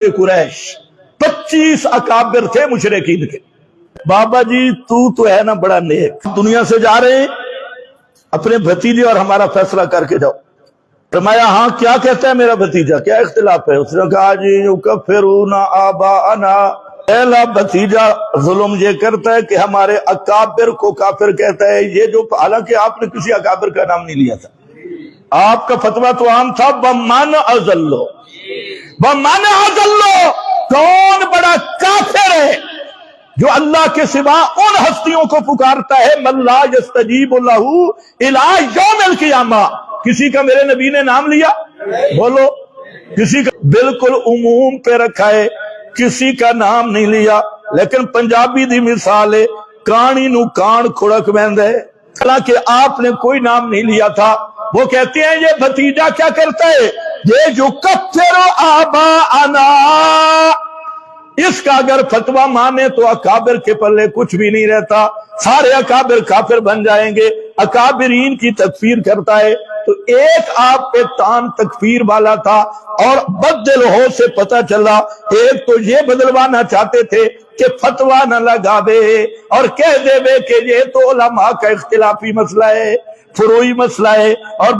कुरैश 25 अकाबिर थे मुशरिकीन के। बाबा जी तू है ना बड़ा नेक, दुनिया से जा रहे हैं, अपने भतीजे और हमारा फैसला करके जाओ। फरमाया हाँ क्या कहता है मेरा भतीजा, क्या इख्तिलाफ है? उसने कहा जी युकफ्फिरूना आबाअना, पहला भतीजा जुल्म ये करता है कि हमारे अकाबिर को काफिर कहता है। ये जो, हालांकि आपने किसी अकाबिर का नाम नहीं लिया था, आपका फतवा तो आम था बमान अज़ल्लो, बमान अज़ल्लो। कौन बड़ा काफिर है जो अल्लाह के सिवा उन हस्तियों को पुकारता है मल्ला यस्तजीबु लहू इला यौमिल क़ियामा। किसी का मेरे नबी ने नाम लिया? बोलो। किसी का बिल्कुल उमूम पे रखा है, किसी का नाम नहीं लिया। लेकिन पंजाबी दी मिसाल है, कानी नू कान खुड़क बैंद है, हालांकि आपने कोई नाम नहीं लिया था। वो कहते हैं ये भतीजा क्या करता है, ये जो कफ्फिरो आबाअना, इसका अगर फतवा माने तो अकाबिर के पल्ले कुछ भी नहीं रहता, सारे अकाबिर काफिर बन जाएंगे। अकाबिरीन की तकफीर करता है। तो एक आप पे तान तकफीर वाला था और बदल हो से पता चला, एक तो ये बदलवाना चाहते थे कि फतवा न लगावे और कह देवे कि ये तो उलमा का इख्तिलाफी मसला है, फुरूई मसला है। और